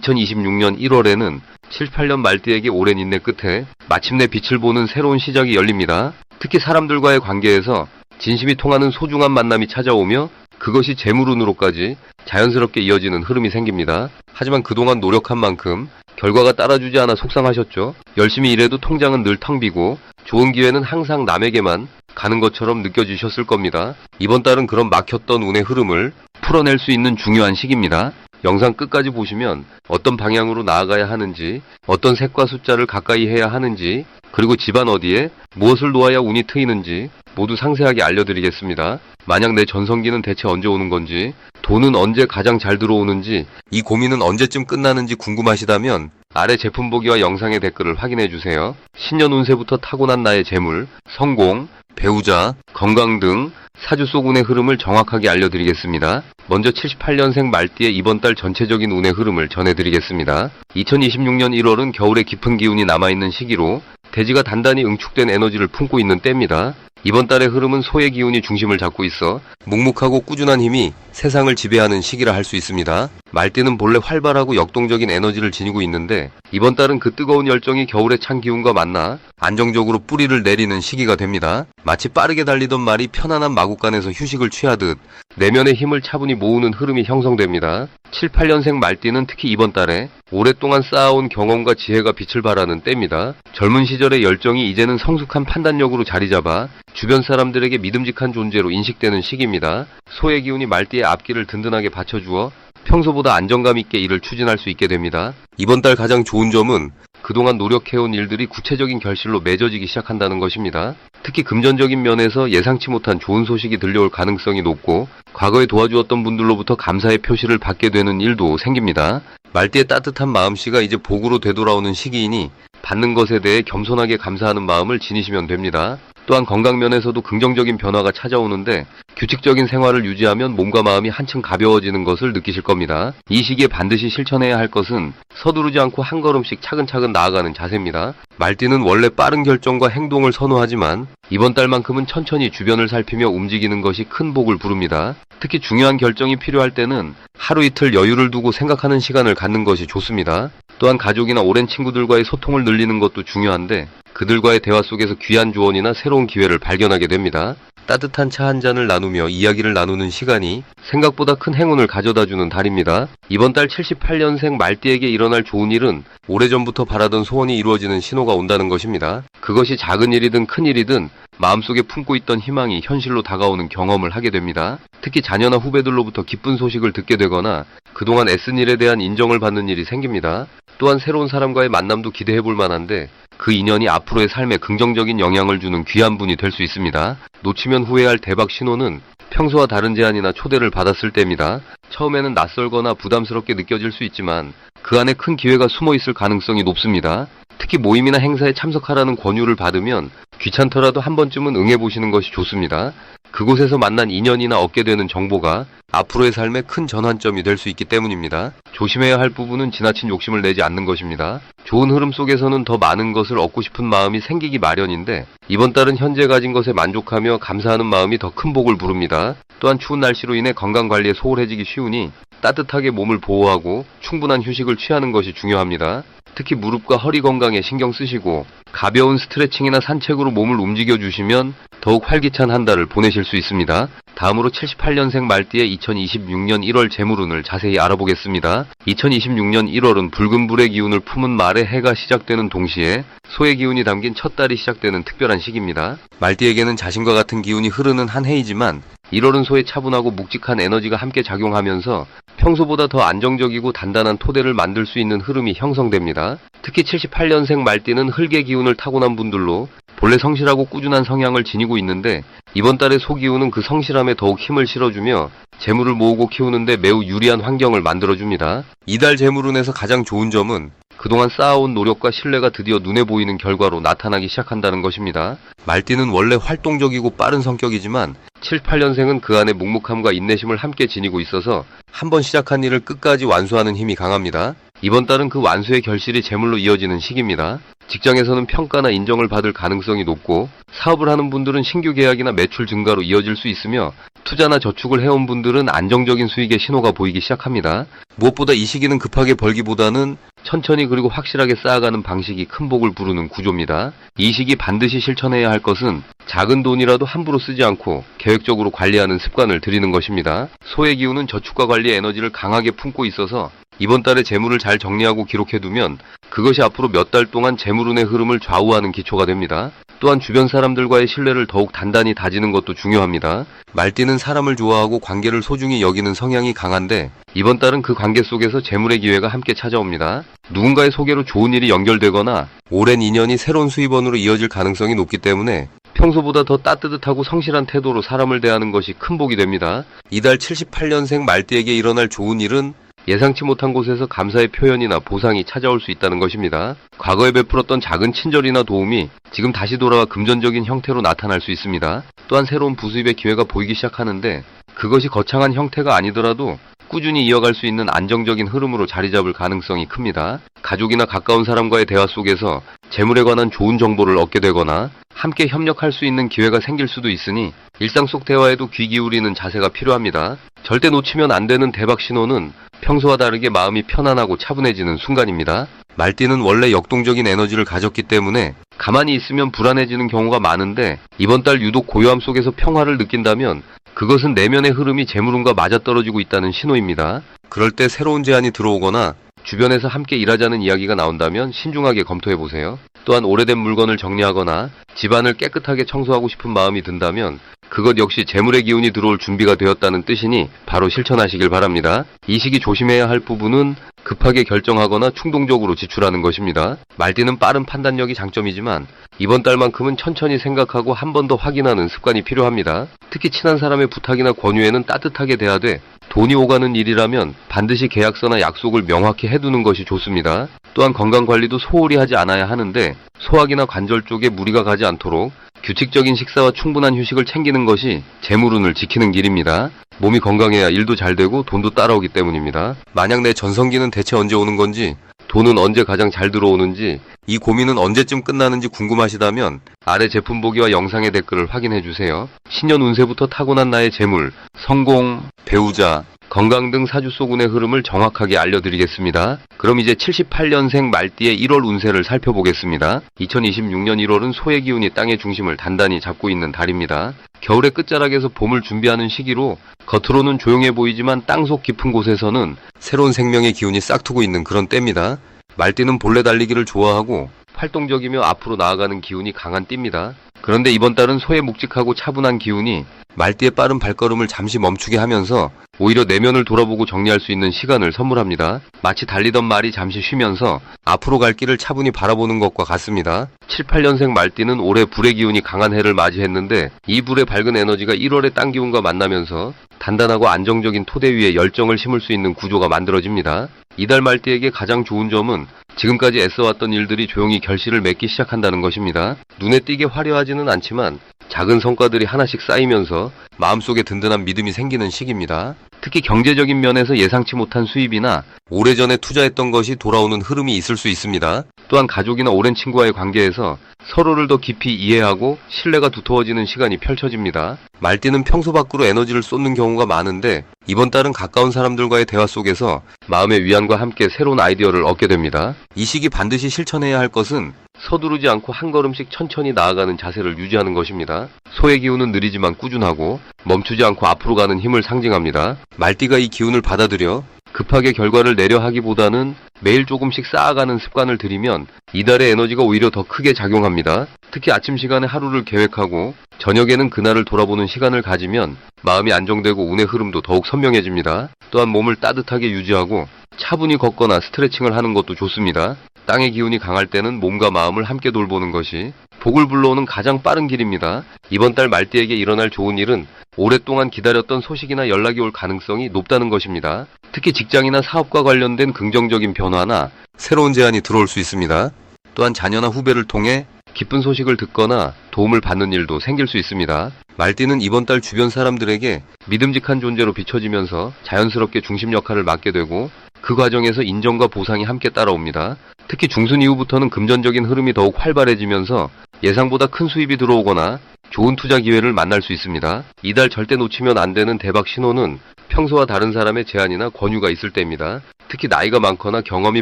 2026년 1월에는 7, 8년 말띠에게 오랜 인내 끝에 마침내 빛을 보는 새로운 시작이 열립니다. 특히 사람들과의 관계에서 진심이 통하는 소중한 만남이 찾아오며 그것이 재물운으로까지 자연스럽게 이어지는 흐름이 생깁니다. 하지만 그동안 노력한 만큼 결과가 따라주지 않아 속상하셨죠? 열심히 일해도 통장은 늘 텅 비고 좋은 기회는 항상 남에게만 가는 것처럼 느껴지셨을 겁니다. 이번 달은 그런 막혔던 운의 흐름을 풀어낼 수 있는 중요한 시기입니다. 영상 끝까지 보시면 어떤 방향으로 나아가야 하는지, 어떤 색과 숫자를 가까이 해야 하는지, 그리고 집안 어디에 무엇을 놓아야 운이 트이는지 모두 상세하게 알려드리겠습니다. 만약 내 전성기는 대체 언제 오는 건지, 돈은 언제 가장 잘 들어오는지, 이 고민은 언제쯤 끝나는지 궁금하시다면 아래 제품 보기와 영상의 댓글을 확인해주세요. 신년 운세부터 타고난 나의 재물, 성공, 배우자, 건강 등 사주 속 운의 흐름을 정확하게 알려드리겠습니다. 먼저 78년생 말띠의 이번 달 전체적인 운의 흐름을 전해드리겠습니다. 2026년 1월은 겨울의 깊은 기운이 남아있는 시기로 대지가 단단히 응축된 에너지를 품고 있는 때입니다. 이번 달의 흐름은 소의 기운이 중심을 잡고 있어 묵묵하고 꾸준한 힘이 세상을 지배하는 시기라 할 수 있습니다. 말띠는 본래 활발하고 역동적인 에너지를 지니고 있는데 이번 달은 그 뜨거운 열정이 겨울의 찬 기운과 만나 안정적으로 뿌리를 내리는 시기가 됩니다. 마치 빠르게 달리던 말이 편안한 마구간에서 휴식을 취하듯 내면의 힘을 차분히 모으는 흐름이 형성됩니다. 7, 8년생 말띠는 특히 이번 달에 오랫동안 쌓아온 경험과 지혜가 빛을 발하는 때입니다. 젊은 시절의 열정이 이제는 성숙한 판단력으로 자리 잡아 주변 사람들에게 믿음직한 존재로 인식되는 시기입니다. 소의 기운이 말띠의 앞길을 든든하게 받쳐주어 평소보다 안정감 있게 일을 추진할 수 있게 됩니다. 이번 달 가장 좋은 점은 그동안 노력해온 일들이 구체적인 결실로 맺어지기 시작한다는 것입니다. 특히 금전적인 면에서 예상치 못한 좋은 소식이 들려올 가능성이 높고 과거에 도와주었던 분들로부터 감사의 표시를 받게 되는 일도 생깁니다. 말띠의 따뜻한 마음씨가 이제 복으로 되돌아오는 시기이니 받는 것에 대해 겸손하게 감사하는 마음을 지니시면 됩니다. 또한 건강면에서도 긍정적인 변화가 찾아오는데 규칙적인 생활을 유지하면 몸과 마음이 한층 가벼워지는 것을 느끼실 겁니다. 이 시기에 반드시 실천해야 할 것은 서두르지 않고 한 걸음씩 차근차근 나아가는 자세입니다. 말띠는 원래 빠른 결정과 행동을 선호하지만 이번 달만큼은 천천히 주변을 살피며 움직이는 것이 큰 복을 부릅니다. 특히 중요한 결정이 필요할 때는 하루 이틀 여유를 두고 생각하는 시간을 갖는 것이 좋습니다. 또한 가족이나 오랜 친구들과의 소통을 늘리는 것도 중요한데 그들과의 대화 속에서 귀한 조언이나 새로운 기회를 발견하게 됩니다. 따뜻한 차 한 잔을 나누며 이야기를 나누는 시간이 생각보다 큰 행운을 가져다주는 달입니다. 이번 달 78년생 말띠에게 일어날 좋은 일은 오래전부터 바라던 소원이 이루어지는 신호가 온다는 것입니다. 그것이 작은 일이든 큰 일이든 마음속에 품고 있던 희망이 현실로 다가오는 경험을 하게 됩니다. 특히 자녀나 후배들로부터 기쁜 소식을 듣게 되거나 그동안 애쓴 일에 대한 인정을 받는 일이 생깁니다. 또한 새로운 사람과의 만남도 기대해 볼 만한데 그 인연이 앞으로의 삶에 긍정적인 영향을 주는 귀한 분이 될 수 있습니다. 놓치면 후회할 대박 신호는 평소와 다른 제안이나 초대를 받았을 때입니다. 처음에는 낯설거나 부담스럽게 느껴질 수 있지만 그 안에 큰 기회가 숨어 있을 가능성이 높습니다. 특히 모임이나 행사에 참석하라는 권유를 받으면 귀찮더라도 한 번쯤은 응해보시는 것이 좋습니다. 그곳에서 만난 인연이나 얻게 되는 정보가 앞으로의 삶에 큰 전환점이 될 수 있기 때문입니다. 조심해야 할 부분은 지나친 욕심을 내지 않는 것입니다. 좋은 흐름 속에서는 더 많은 것을 얻고 싶은 마음이 생기기 마련인데 이번 달은 현재 가진 것에 만족하며 감사하는 마음이 더 큰 복을 부릅니다. 또한 추운 날씨로 인해 건강관리에 소홀해지기 쉬우니 따뜻하게 몸을 보호하고 충분한 휴식을 취하는 것이 중요합니다. 특히 무릎과 허리 건강에 신경 쓰시고 가벼운 스트레칭이나 산책으로 몸을 움직여 주시면 더욱 활기찬 한 달을 보내실 수 있습니다. 다음으로 78년생 말띠의 2026년 1월 재물운을 자세히 알아보겠습니다. 2026년 1월은 붉은 불의 기운을 품은 말의 해가 시작되는 동시에 소의 기운이 담긴 첫 달이 시작되는 특별한 시기입니다. 말띠에게는 자신과 같은 기운이 흐르는 한 해이지만 1월은 소의 차분하고 묵직한 에너지가 함께 작용하면서 평소보다 더 안정적이고 단단한 토대를 만들 수 있는 흐름이 형성됩니다. 특히 78년생 말띠는 흙의 기운을 타고난 분들로 본래 성실하고 꾸준한 성향을 지니고 있는데 이번 달의 소기운은 그 성실함에 더욱 힘을 실어주며 재물을 모으고 키우는데 매우 유리한 환경을 만들어줍니다. 이달 재물운에서 가장 좋은 점은 그동안 쌓아온 노력과 신뢰가 드디어 눈에 보이는 결과로 나타나기 시작한다는 것입니다. 말띠는 원래 활동적이고 빠른 성격이지만 7, 8년생은 그 안에 묵묵함과 인내심을 함께 지니고 있어서 한번 시작한 일을 끝까지 완수하는 힘이 강합니다. 이번 달은 그 완수의 결실이 재물로 이어지는 시기입니다. 직장에서는 평가나 인정을 받을 가능성이 높고 사업을 하는 분들은 신규 계약이나 매출 증가로 이어질 수 있으며 투자나 저축을 해온 분들은 안정적인 수익의 신호가 보이기 시작합니다. 무엇보다 이 시기는 급하게 벌기보다는 천천히 그리고 확실하게 쌓아가는 방식이 큰 복을 부르는 구조입니다. 이 시기 반드시 실천해야 할 것은 작은 돈이라도 함부로 쓰지 않고 계획적으로 관리하는 습관을 들이는 것입니다. 소의 기운은 저축과 관리 에너지를 강하게 품고 있어서 이번 달에 재물을 잘 정리하고 기록해두면 그것이 앞으로 몇 달 동안 재물운의 흐름을 좌우하는 기초가 됩니다. 또한 주변 사람들과의 신뢰를 더욱 단단히 다지는 것도 중요합니다. 말띠는 사람을 좋아하고 관계를 소중히 여기는 성향이 강한데 이번 달은 그 관계 속에서 재물의 기회가 함께 찾아옵니다. 누군가의 소개로 좋은 일이 연결되거나 오랜 인연이 새로운 수입원으로 이어질 가능성이 높기 때문에 평소보다 더 따뜻하고 성실한 태도로 사람을 대하는 것이 큰 복이 됩니다. 이달 78년생 말띠에게 일어날 좋은 일은 예상치 못한 곳에서 감사의 표현이나 보상이 찾아올 수 있다는 것입니다. 과거에 베풀었던 작은 친절이나 도움이 지금 다시 돌아와 금전적인 형태로 나타날 수 있습니다. 또한 새로운 부수입의 기회가 보이기 시작하는데 그것이 거창한 형태가 아니더라도 꾸준히 이어갈 수 있는 안정적인 흐름으로 자리 잡을 가능성이 큽니다. 가족이나 가까운 사람과의 대화 속에서 재물에 관한 좋은 정보를 얻게 되거나 함께 협력할 수 있는 기회가 생길 수도 있으니 일상 속 대화에도 귀 기울이는 자세가 필요합니다. 절대 놓치면 안 되는 대박 신호는 평소와 다르게 마음이 편안하고 차분해지는 순간입니다. 말띠는 원래 역동적인 에너지를 가졌기 때문에 가만히 있으면 불안해지는 경우가 많은데 이번 달 유독 고요함 속에서 평화를 느낀다면 그것은 내면의 흐름이 재물운과 맞아떨어지고 있다는 신호입니다. 그럴 때 새로운 제안이 들어오거나 주변에서 함께 일하자는 이야기가 나온다면 신중하게 검토해보세요. 또한 오래된 물건을 정리하거나 집안을 깨끗하게 청소하고 싶은 마음이 든다면 그것 역시 재물의 기운이 들어올 준비가 되었다는 뜻이니 바로 실천하시길 바랍니다. 이 시기 조심해야 할 부분은 급하게 결정하거나 충동적으로 지출하는 것입니다. 말띠는 빠른 판단력이 장점이지만 이번 달만큼은 천천히 생각하고 한 번 더 확인하는 습관이 필요합니다. 특히 친한 사람의 부탁이나 권유에는 따뜻하게 대하되 돈이 오가는 일이라면 반드시 계약서나 약속을 명확히 해두는 것이 좋습니다. 또한 건강관리도 소홀히 하지 않아야 하는데 소화기나 관절 쪽에 무리가 가지 않도록 규칙적인 식사와 충분한 휴식을 챙기는 것이 재물운을 지키는 길입니다. 몸이 건강해야 일도 잘 되고 돈도 따라오기 때문입니다. 만약 내 전성기는 대체 언제 오는 건지, 돈은 언제 가장 잘 들어오는지, 이 고민은 언제쯤 끝나는지 궁금하시다면 아래 제품 보기와 영상의 댓글을 확인해주세요. 신년 운세부터 타고난 나의 재물, 성공, 배우자, 건강 등 사주소군의 흐름을 정확하게 알려드리겠습니다. 그럼 이제 78년생 말띠의 1월 운세를 살펴보겠습니다. 2026년 1월은 소의 기운이 땅의 중심을 단단히 잡고 있는 달입니다. 겨울의 끝자락에서 봄을 준비하는 시기로 겉으로는 조용해 보이지만 땅속 깊은 곳에서는 새로운 생명의 기운이 싹트고 있는 그런 때입니다. 말띠는 본래 달리기를 좋아하고 활동적이며 앞으로 나아가는 기운이 강한 띠입니다. 그런데 이번 달은 소의 묵직하고 차분한 기운이 말띠의 빠른 발걸음을 잠시 멈추게 하면서 오히려 내면을 돌아보고 정리할 수 있는 시간을 선물합니다. 마치 달리던 말이 잠시 쉬면서 앞으로 갈 길을 차분히 바라보는 것과 같습니다. 78년생 말띠는 올해 불의 기운이 강한 해를 맞이했는데 이 불의 밝은 에너지가 1월의 땅 기운과 만나면서 단단하고 안정적인 토대 위에 열정을 심을 수 있는 구조가 만들어집니다. 이달 말띠에게 가장 좋은 점은 지금까지 애써왔던 일들이 조용히 결실을 맺기 시작한다는 것입니다. 눈에 띄게 화려하지는 않지만 작은 성과들이 하나씩 쌓이면서 마음속에 든든한 믿음이 생기는 시기입니다. 특히 경제적인 면에서 예상치 못한 수입이나 오래전에 투자했던 것이 돌아오는 흐름이 있을 수 있습니다. 또한 가족이나 오랜 친구와의 관계에서 서로를 더 깊이 이해하고 신뢰가 두터워지는 시간이 펼쳐집니다. 말띠는 평소 밖으로 에너지를 쏟는 경우가 많은데 이번 달은 가까운 사람들과의 대화 속에서 마음의 위안과 함께 새로운 아이디어를 얻게 됩니다. 이 시기 반드시 실천해야 할 것은 서두르지 않고 한 걸음씩 천천히 나아가는 자세를 유지하는 것입니다. 소의 기운은 느리지만 꾸준하고 멈추지 않고 앞으로 가는 힘을 상징합니다. 말띠가 이 기운을 받아들여 급하게 결과를 내려 하기보다는 매일 조금씩 쌓아가는 습관을 들이면 이달의 에너지가 오히려 더 크게 작용합니다. 특히 아침 시간에 하루를 계획하고 저녁에는 그날을 돌아보는 시간을 가지면 마음이 안정되고 운의 흐름도 더욱 선명해집니다. 또한 몸을 따뜻하게 유지하고 차분히 걷거나 스트레칭을 하는 것도 좋습니다. 땅의 기운이 강할 때는 몸과 마음을 함께 돌보는 것이 복을 불러오는 가장 빠른 길입니다. 이번 달 말띠에게 일어날 좋은 일은 오랫동안 기다렸던 소식이나 연락이 올 가능성이 높다는 것입니다. 특히 직장이나 사업과 관련된 긍정적인 변화나 새로운 제안이 들어올 수 있습니다. 또한 자녀나 후배를 통해 기쁜 소식을 듣거나 도움을 받는 일도 생길 수 있습니다. 말띠는 이번 달 주변 사람들에게 믿음직한 존재로 비춰지면서 자연스럽게 중심 역할을 맡게 되고 그 과정에서 인정과 보상이 함께 따라옵니다. 특히 중순 이후부터는 금전적인 흐름이 더욱 활발해지면서 예상보다 큰 수입이 들어오거나 좋은 투자 기회를 만날 수 있습니다. 이달 절대 놓치면 안 되는 대박 신호는 평소와 다른 사람의 제안이나 권유가 있을 때입니다. 특히 나이가 많거나 경험이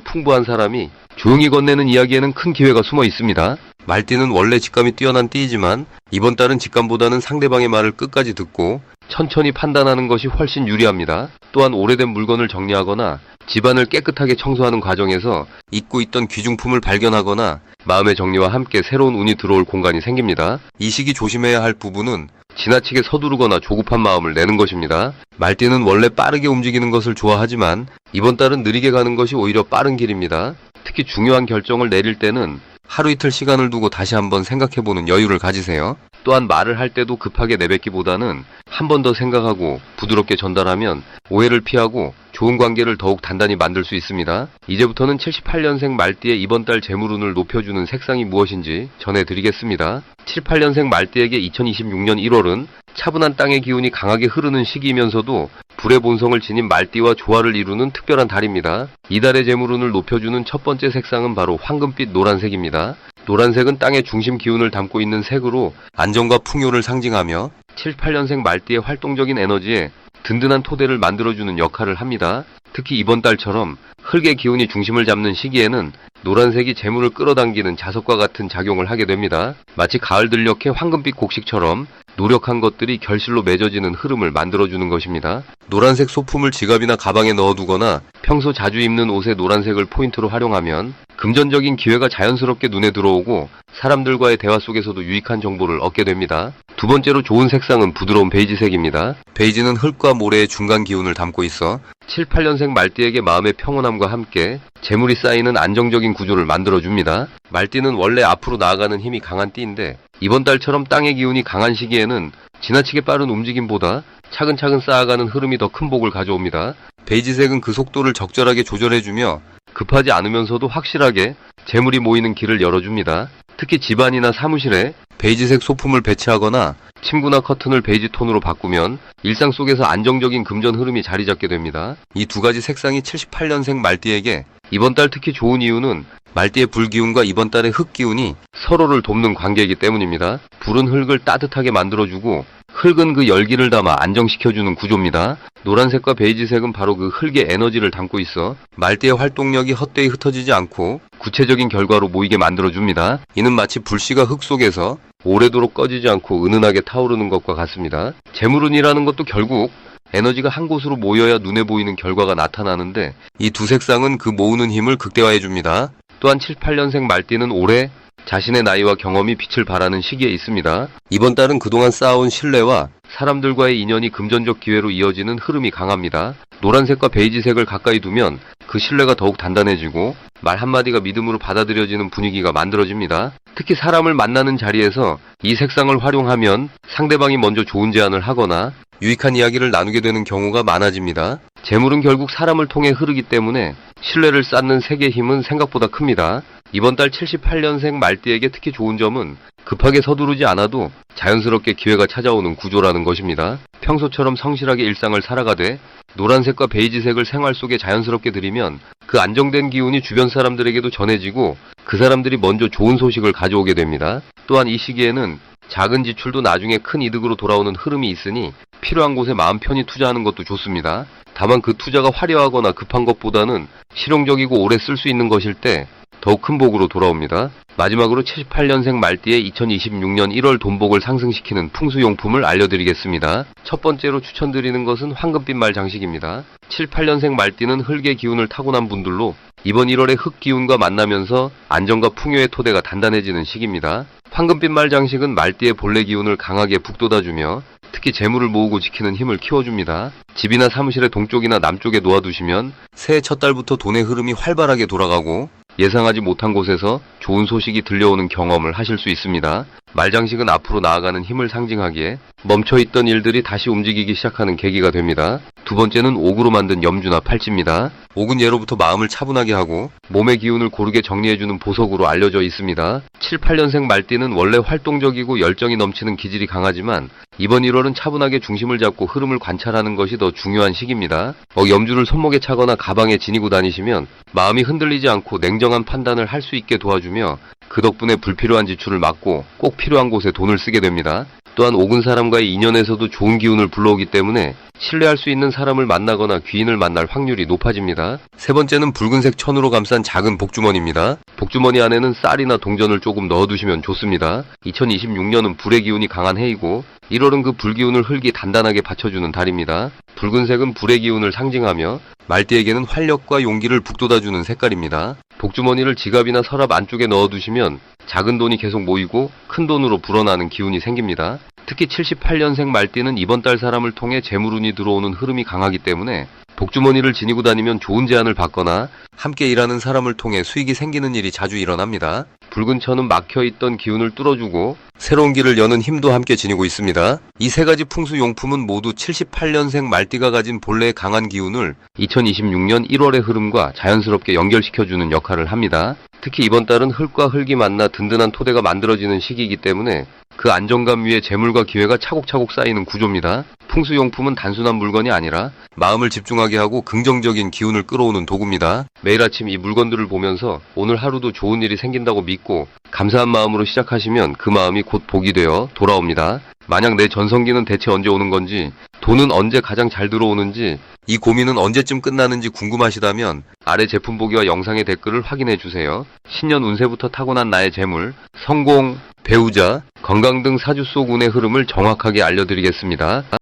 풍부한 사람이 조용히 건네는 이야기에는 큰 기회가 숨어 있습니다. 말띠는 원래 직감이 뛰어난 띠이지만 이번 달은 직감보다는 상대방의 말을 끝까지 듣고 천천히 판단하는 것이 훨씬 유리합니다. 또한 오래된 물건을 정리하거나 집안을 깨끗하게 청소하는 과정에서 잊고 있던 귀중품을 발견하거나 마음의 정리와 함께 새로운 운이 들어올 공간이 생깁니다. 이 시기 조심해야 할 부분은 지나치게 서두르거나 조급한 마음을 내는 것입니다. 말띠는 원래 빠르게 움직이는 것을 좋아하지만 이번 달은 느리게 가는 것이 오히려 빠른 길입니다. 특히 중요한 결정을 내릴 때는 하루 이틀 시간을 두고 다시 한번 생각해보는 여유를 가지세요. 또한 말을 할 때도 급하게 내뱉기보다는 한 번 더 생각하고 부드럽게 전달하면 오해를 피하고 좋은 관계를 더욱 단단히 만들 수 있습니다. 이제부터는 78년생 말띠의 이번 달 재물운을 높여주는 색상이 무엇인지 전해드리겠습니다. 78년생 말띠에게 2026년 1월은 차분한 땅의 기운이 강하게 흐르는 시기이면서도 불의 본성을 지닌 말띠와 조화를 이루는 특별한 달입니다. 이달의 재물운을 높여주는 첫 번째 색상은 바로 황금빛 노란색입니다. 노란색은 땅의 중심 기운을 담고 있는 색으로 안정과 풍요를 상징하며 78년생 말띠의 활동적인 에너지에 든든한 토대를 만들어주는 역할을 합니다. 특히 이번 달처럼 흙의 기운이 중심을 잡는 시기에는 노란색이 재물을 끌어당기는 자석과 같은 작용을 하게 됩니다. 마치 가을 들녘의 황금빛 곡식처럼 노력한 것들이 결실로 맺어지는 흐름을 만들어주는 것입니다. 노란색 소품을 지갑이나 가방에 넣어두거나 평소 자주 입는 옷에 노란색을 포인트로 활용하면 금전적인 기회가 자연스럽게 눈에 들어오고 사람들과의 대화 속에서도 유익한 정보를 얻게 됩니다. 두 번째로 좋은 색상은 부드러운 베이지색입니다. 베이지는 흙과 모래의 중간 기운을 담고 있어 7, 8년생 말띠에게 마음의 평온함과 함께 재물이 쌓이는 안정적인 구조를 만들어줍니다. 말띠는 원래 앞으로 나아가는 힘이 강한 띠인데 이번 달처럼 땅의 기운이 강한 시기에는 지나치게 빠른 움직임보다 차근차근 쌓아가는 흐름이 더 큰 복을 가져옵니다. 베이지색은 그 속도를 적절하게 조절해주며 급하지 않으면서도 확실하게 재물이 모이는 길을 열어줍니다. 특히 집안이나 사무실에 베이지색 소품을 배치하거나 침구나 커튼을 베이지 톤으로 바꾸면 일상 속에서 안정적인 금전 흐름이 자리 잡게 됩니다. 이 두 가지 색상이 78년생 말띠에게 이번 달 특히 좋은 이유는 말띠의 불기운과 이번 달의 흙기운이 서로를 돕는 관계이기 때문입니다. 불은 흙을 따뜻하게 만들어주고 흙은 그 열기를 담아 안정시켜주는 구조입니다. 노란색과 베이지색은 바로 그 흙의 에너지를 담고 있어 말띠의 활동력이 헛되이 흩어지지 않고 구체적인 결과로 모이게 만들어줍니다. 이는 마치 불씨가 흙 속에서 오래도록 꺼지지 않고 은은하게 타오르는 것과 같습니다. 재물운이라는 것도 결국 에너지가 한 곳으로 모여야 눈에 보이는 결과가 나타나는데 이 두 색상은 그 모으는 힘을 극대화해줍니다. 또한 7, 8년생 말띠는 올해 자신의 나이와 경험이 빛을 발하는 시기에 있습니다. 이번 달은 그동안 쌓아온 신뢰와 사람들과의 인연이 금전적 기회로 이어지는 흐름이 강합니다. 노란색과 베이지색을 가까이 두면 그 신뢰가 더욱 단단해지고 말 한마디가 믿음으로 받아들여지는 분위기가 만들어집니다. 특히 사람을 만나는 자리에서 이 색상을 활용하면 상대방이 먼저 좋은 제안을 하거나 유익한 이야기를 나누게 되는 경우가 많아집니다. 재물은 결국 사람을 통해 흐르기 때문에 신뢰를 쌓는 색의 힘은 생각보다 큽니다. 이번 달 78년생 말띠에게 특히 좋은 점은 급하게 서두르지 않아도 자연스럽게 기회가 찾아오는 구조라는 것입니다. 평소처럼 성실하게 일상을 살아가되 노란색과 베이지색을 생활 속에 자연스럽게 들이면 그 안정된 기운이 주변 사람들에게도 전해지고 그 사람들이 먼저 좋은 소식을 가져오게 됩니다. 또한 이 시기에는 작은 지출도 나중에 큰 이득으로 돌아오는 흐름이 있으니 필요한 곳에 마음 편히 투자하는 것도 좋습니다. 다만 그 투자가 화려하거나 급한 것보다는 실용적이고 오래 쓸 수 있는 것일 때 더욱 큰 복으로 돌아옵니다. 마지막으로 78년생 말띠의 2026년 1월 돈복을 상승시키는 풍수용품을 알려드리겠습니다. 첫 번째로 추천드리는 것은 황금빛 말 장식입니다. 7, 8년생 말띠는 흙의 기운을 타고난 분들로 이번 1월에 흙 기운과 만나면서 안정과 풍요의 토대가 단단해지는 시기입니다. 황금빛 말 장식은 말띠의 본래 기운을 강하게 북돋아주며 특히 재물을 모으고 지키는 힘을 키워줍니다. 집이나 사무실의 동쪽이나 남쪽에 놓아두시면 새해 첫 달부터 돈의 흐름이 활발하게 돌아가고 예상하지 못한 곳에서 좋은 소식이 들려오는 경험을 하실 수 있습니다. 말장식은 앞으로 나아가는 힘을 상징하기에 멈춰있던 일들이 다시 움직이기 시작하는 계기가 됩니다. 두 번째는 옥으로 만든 염주나 팔찌입니다. 옥은 예로부터 마음을 차분하게 하고 몸의 기운을 고르게 정리해주는 보석으로 알려져 있습니다. 7, 8년생 말띠는 원래 활동적이고 열정이 넘치는 기질이 강하지만 이번 1월은 차분하게 중심을 잡고 흐름을 관찰하는 것이 더 중요한 시기입니다. 염주를 손목에 차거나 가방에 지니고 다니시면 마음이 흔들리지 않고 냉정한 판단을 할 수 있게 도와주며 그 덕분에 불필요한 지출을 막고 꼭 필요한 곳에 돈을 쓰게 됩니다. 또한 옥은 사람과의 인연에서도 좋은 기운을 불러오기 때문에 신뢰할 수 있는 사람을 만나거나 귀인을 만날 확률이 높아집니다. 세 번째는 붉은색 천으로 감싼 작은 복주머니입니다. 복주머니 안에는 쌀이나 동전을 조금 넣어두시면 좋습니다. 2026년은 불의 기운이 강한 해이고 1월은 그 불기운을 흙이 단단하게 받쳐주는 달입니다. 붉은색은 불의 기운을 상징하며 말띠에게는 활력과 용기를 북돋아주는 색깔입니다. 복주머니를 지갑이나 서랍 안쪽에 넣어두시면 작은 돈이 계속 모이고 큰 돈으로 불어나는 기운이 생깁니다. 특히 78년생 말띠는 이번 달 사람을 통해 재물운이 들어오는 흐름이 강하기 때문에 복주머니를 지니고 다니면 좋은 제안을 받거나 함께 일하는 사람을 통해 수익이 생기는 일이 자주 일어납니다. 붉은 천은 막혀있던 기운을 뚫어주고 새로운 길을 여는 힘도 함께 지니고 있습니다. 이 세 가지 풍수용품은 모두 78년생 말띠가 가진 본래의 강한 기운을 2026년 1월의 흐름과 자연스럽게 연결시켜주는 역할을 합니다. 특히 이번 달은 흙과 흙이 만나 든든한 토대가 만들어지는 시기이기 때문에 그 안정감 위에 재물과 기회가 차곡차곡 쌓이는 구조입니다. 풍수용품은 단순한 물건이 아니라 마음을 집중하게 하고 긍정적인 기운을 끌어오는 도구입니다. 매일 아침 이 물건들을 보면서 오늘 하루도 좋은 일이 생긴다고 믿고 감사한 마음으로 시작하시면 그 마음이 곧 복이 되어 돌아옵니다. 만약 내 전성기는 대체 언제 오는 건지, 돈은 언제 가장 잘 들어오는지, 이 고민은 언제쯤 끝나는지 궁금하시다면 아래 제품 보기와 영상의 댓글을 확인해 주세요. 신년 운세부터 타고난 나의 재물, 성공, 배우자, 건강 등 사주 속 운의 흐름을 정확하게 알려드리겠습니다.